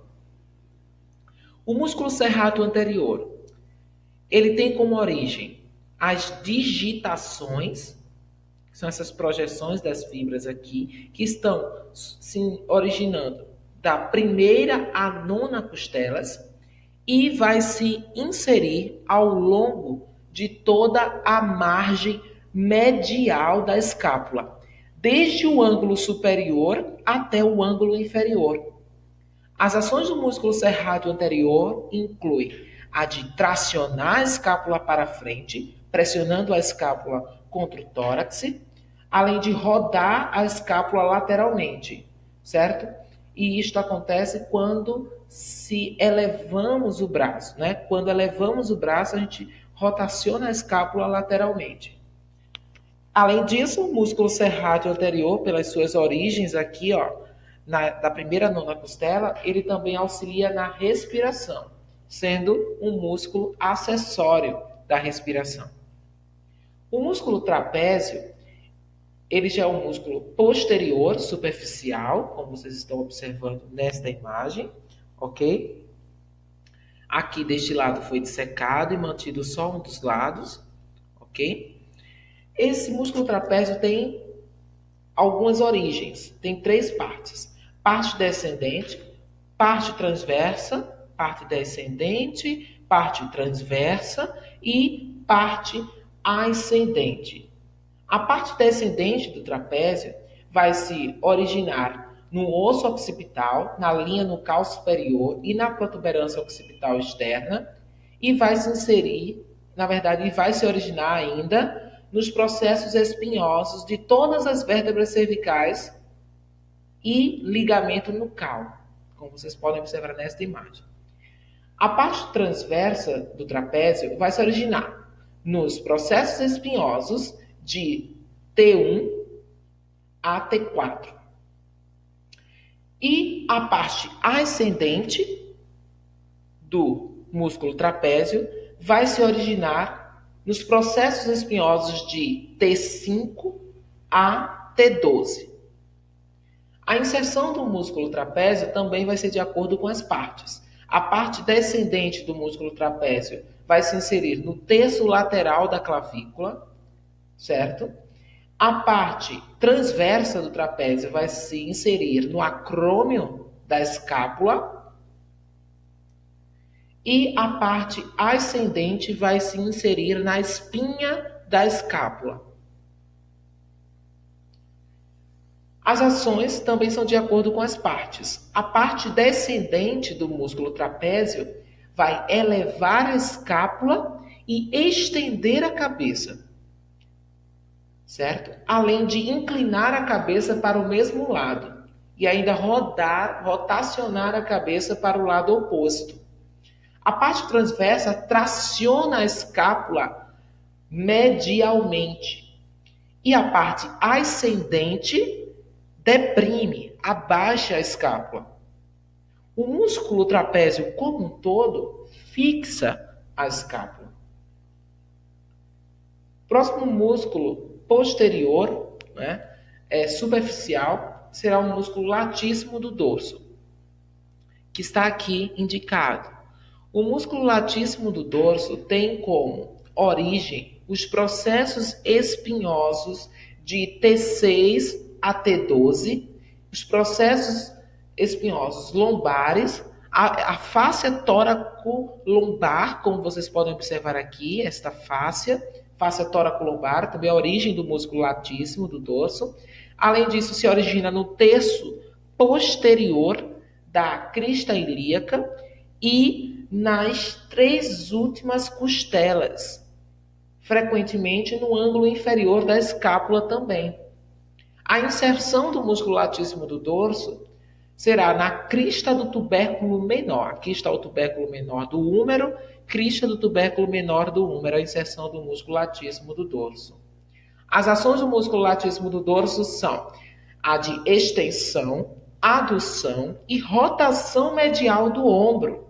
O músculo serrátil anterior, ele tem como origem as digitações, que são essas projeções das fibras aqui, que estão se originando da primeira à nona costelas e vai se inserir ao longo de toda a margem medial da escápula, desde o ângulo superior até o ângulo inferior. As ações do músculo serrátil anterior incluem a de tracionar a escápula para frente, pressionando a escápula contra o tórax, além de rodar a escápula lateralmente, certo? E isto acontece quando se elevamos o braço, né? Quando elevamos o braço, a gente rotaciona a escápula lateralmente. Além disso, o músculo serrátil anterior, pelas suas origens aqui, ó, da primeira à nona costela, ele também auxilia na respiração, sendo um músculo acessório da respiração. O músculo trapézio, ele já é um músculo posterior, superficial, como vocês estão observando nesta imagem, ok? Aqui deste lado foi dissecado e mantido só um dos lados, ok? Esse músculo trapézio tem algumas origens, tem três partes. Parte descendente, parte transversa, parte descendente, parte transversa e parte ascendente. A parte descendente do trapézio vai se originar no osso occipital, na linha nucal superior e na protuberância occipital externa e vai se inserir, na verdade, vai se originar ainda nos processos espinhosos de todas as vértebras cervicais e ligamento nucal, como vocês podem observar nesta imagem. A parte transversa do trapézio vai se originar nos processos espinhosos de T1 a T4. E a parte ascendente do músculo trapézio vai se originar nos processos espinhosos de T5 a T12. A inserção do músculo trapézio também vai ser de acordo com as partes. A parte descendente do músculo trapézio vai se inserir no terço lateral da clavícula, certo? A parte transversa do trapézio vai se inserir no acrômio da escápula e a parte ascendente vai se inserir na espinha da escápula. As ações também são de acordo com as partes. A parte descendente do músculo trapézio vai elevar a escápula e estender a cabeça, certo? Além de inclinar a cabeça para o mesmo lado e ainda rotacionar a cabeça para o lado oposto. A parte transversa traciona a escápula medialmente e a parte ascendente deprime, abaixa a escápula. O músculo trapézio como um todo fixa a escápula. Próximo músculo posterior, superficial, será o músculo latíssimo do dorso, que está aqui indicado. O músculo latíssimo do dorso tem como origem os processos espinhosos de T6 a T12, os processos espinhosos lombares, a fáscia tóraco-lombar, como vocês podem observar aqui, esta fáscia tóraco-lombar, também a origem do músculo latíssimo do dorso. Além disso, se origina no terço posterior da crista ilíaca e nas 3 últimas costelas, frequentemente no ângulo inferior da escápula também. A inserção do músculo latíssimo do dorso será na crista do tubérculo menor. Aqui está o tubérculo menor do húmero, crista do tubérculo menor do húmero, a inserção do músculo latíssimo do dorso. As ações do músculo latíssimo do dorso são a de extensão, adução e rotação medial do ombro,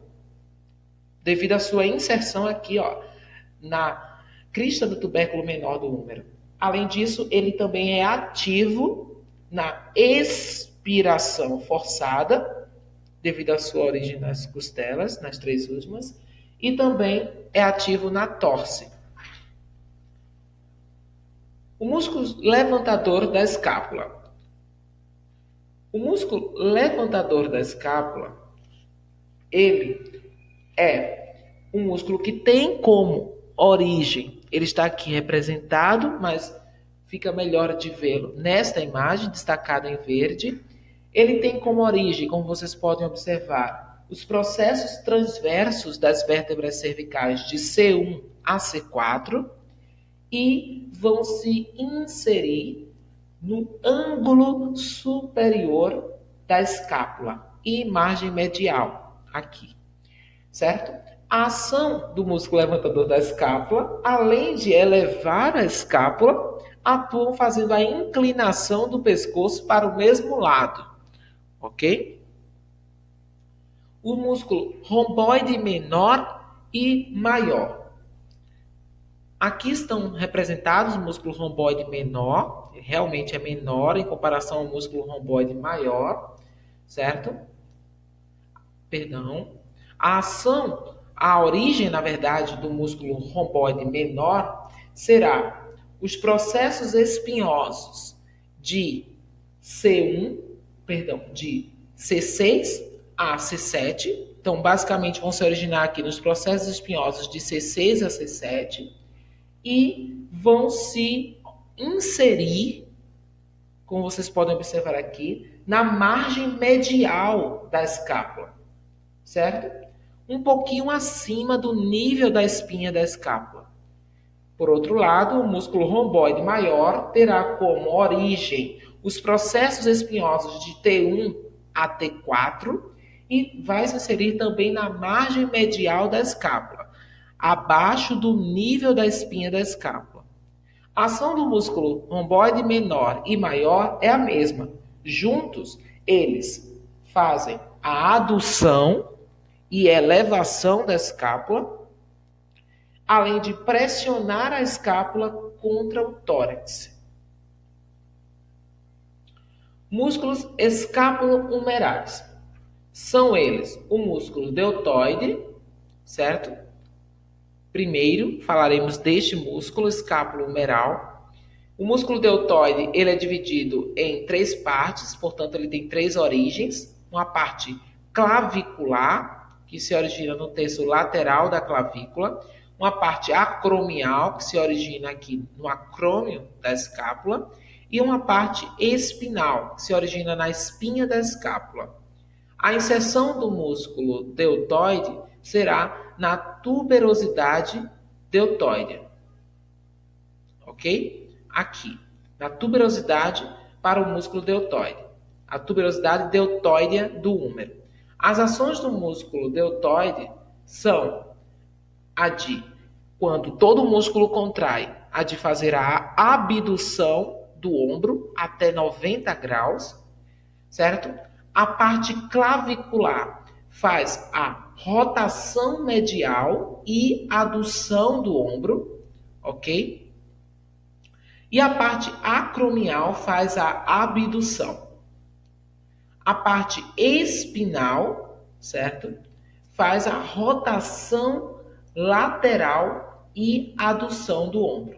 devido à sua inserção aqui, na crista do tubérculo menor do húmero. Além disso, ele também é ativo na expiração forçada, devido à sua origem nas costelas, nas 3 últimas, e também é ativo na torse. O músculo levantador da escápula. O músculo levantador da escápula, ele é um músculo que tem como origem, ele está aqui representado, mas fica melhor de vê-lo nesta imagem, destacado em verde. Ele tem como origem, como vocês podem observar, os processos transversos das vértebras cervicais de C1 a C4 e vão se inserir no ângulo superior da escápula e margem medial, aqui, certo? A ação do músculo levantador da escápula, além de elevar a escápula, atuam fazendo a inclinação do pescoço para o mesmo lado, ok? O músculo romboide menor e maior. Aqui estão representados o músculo romboide menor, realmente é menor em comparação ao músculo romboide maior, certo? A origem, na verdade, do músculo romboide menor será os processos espinhosos de C6 a C7. Então, basicamente, vão se originar aqui nos processos espinhosos de C6 a C7 e vão se inserir, como vocês podem observar aqui, na margem medial da escápula, certo? Um pouquinho acima do nível da espinha da escápula. Por outro lado, o músculo romboide maior terá como origem os processos espinhosos de T1 a T4 e vai se inserir também na margem medial da escápula, abaixo do nível da espinha da escápula. A ação do músculo romboide menor e maior é a mesma. Juntos, eles fazem a adução e elevação da escápula, além de pressionar a escápula contra o tórax. Músculos escápulo-humerais. São eles o músculo deltoide, certo? Primeiro, falaremos deste músculo escápulo-humeral. O músculo deltoide, ele é dividido em 3 partes, portanto, ele tem 3 origens. Uma parte clavicular, que se origina no terço lateral da clavícula. Uma parte acromial, que se origina aqui no acrômio da escápula. E uma parte espinal, que se origina na espinha da escápula. A inserção do músculo deltoide será na tuberosidade deltoide. Ok? Aqui, na tuberosidade para o músculo deltoide. A tuberosidade deltoidea do húmero. As ações do músculo deltoide são a de, quando todo o músculo contrai, a de fazer a abdução do ombro até 90 graus, certo? A parte clavicular faz a rotação medial e adução do ombro, ok? E a parte acromial faz a abdução. A parte espinal, certo? Faz a rotação lateral e adução do ombro.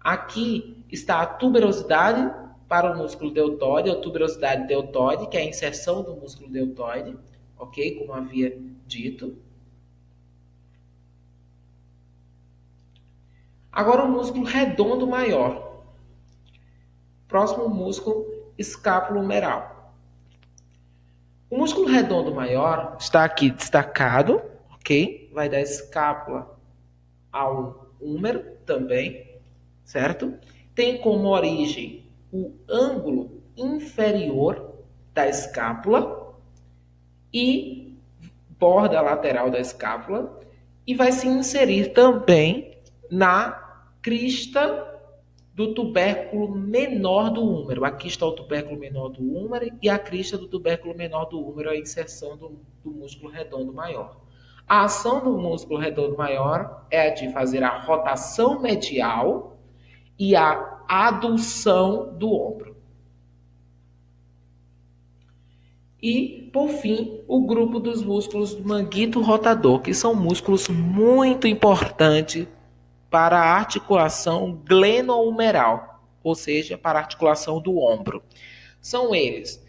Aqui está a tuberosidade para o músculo deltoide, a tuberosidade deltoide, que é a inserção do músculo deltoide, ok? Como havia dito. Agora o músculo redondo maior. Próximo músculo escápulo-humeral. O músculo redondo maior está aqui destacado, ok? Vai da escápula ao húmero também, certo? Tem como origem o ângulo inferior da escápula e borda lateral da escápula e vai se inserir também na crista do tubérculo menor do húmero. Aqui está o tubérculo menor do húmero e a crista do tubérculo menor do húmero é a inserção do músculo redondo maior. A ação do músculo redondo maior é a de fazer a rotação medial e a adução do ombro. E, por fim, o grupo dos músculos do manguito rotador, que são músculos muito importantes para a articulação glenohumeral, ou seja, para a articulação do ombro. São eles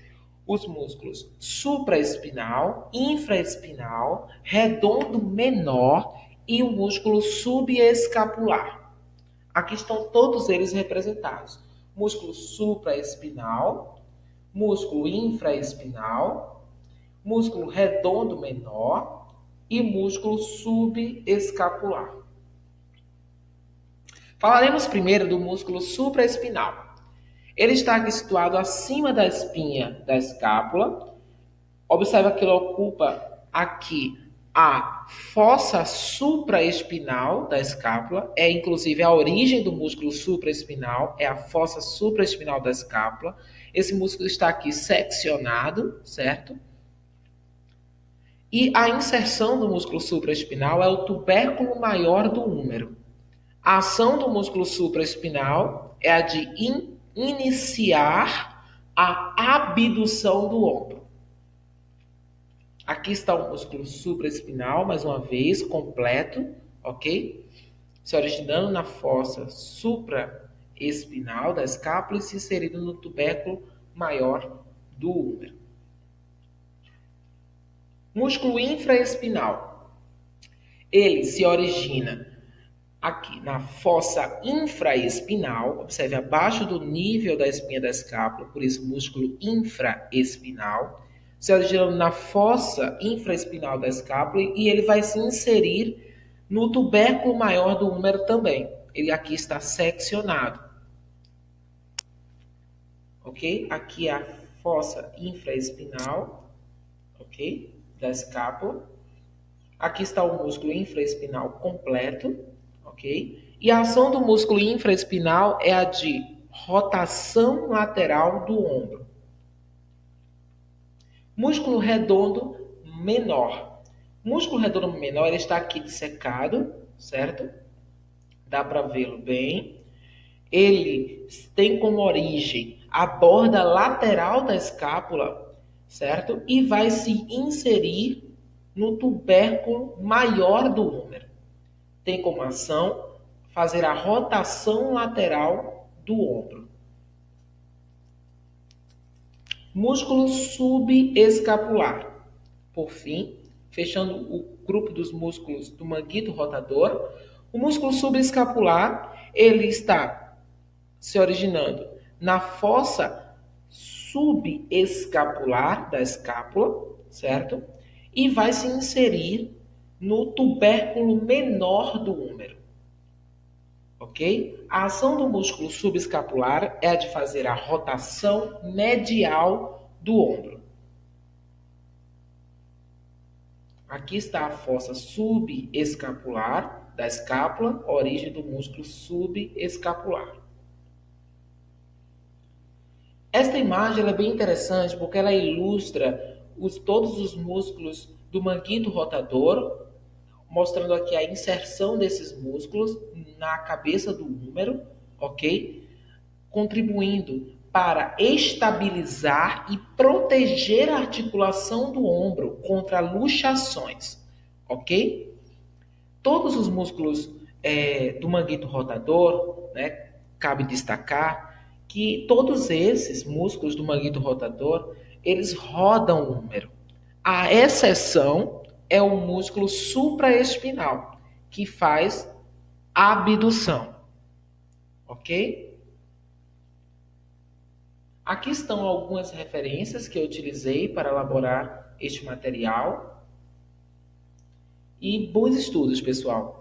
os músculos supraespinal, infraespinal, redondo menor e o músculo subescapular. Aqui estão todos eles representados. Músculo supraespinal, músculo infraespinal, músculo redondo menor e músculo subescapular. Falaremos primeiro do músculo supraespinal. Ele está aqui situado acima da espinha da escápula. Observa que ele ocupa aqui a fossa supraespinal da escápula. É inclusive a origem do músculo supraespinal, é a fossa supraespinal da escápula. Esse músculo está aqui seccionado, certo? E a inserção do músculo supraespinal é o tubérculo maior do húmero. A ação do músculo supraespinal é a de iniciar a abdução do ombro. Aqui está o músculo supraespinal, mais uma vez, completo, ok? Se originando na fossa supraespinal da escápula e se inserindo no tubérculo maior do húmero. Músculo infraespinal. Ele se origina aqui na fossa infraespinal, observe abaixo do nível da espinha da escápula, por isso músculo infraespinal, se originando na fossa infraespinal da escápula e ele vai se inserir no tubérculo maior do húmero também. Ele aqui está seccionado. Ok? Aqui é a fossa infraespinal, ok? Da escápula. Aqui está o músculo infraespinal completo. Ok? E a ação do músculo infraespinal é a de rotação lateral do ombro. Músculo redondo menor. Músculo redondo menor ele está aqui dissecado, certo? Dá para vê-lo bem. Ele tem como origem a borda lateral da escápula, certo? E vai se inserir no tubérculo maior do húmero. tem como ação fazer a rotação lateral do ombro. Músculo subescapular. Por fim, fechando o grupo dos músculos do manguito rotador, o músculo subescapular, ele está se originando na fossa subescapular da escápula, certo? E vai se inserir no tubérculo menor do húmero. Ok? A ação do músculo subescapular é a de fazer a rotação medial do ombro. Aqui está a fossa subescapular da escápula, origem do músculo subescapular. Esta imagem é bem interessante porque ela ilustra todos os músculos do manguito rotador, mostrando aqui a inserção desses músculos na cabeça do húmero, ok? Contribuindo para estabilizar e proteger a articulação do ombro contra luxações, ok? Todos os músculos do manguito rotador, né, cabe destacar que todos esses músculos do manguito rotador, eles rodam o húmero. A exceção é o músculo supraespinal, que faz abdução, ok? Aqui estão algumas referências que eu utilizei para elaborar este material. E bons estudos, pessoal!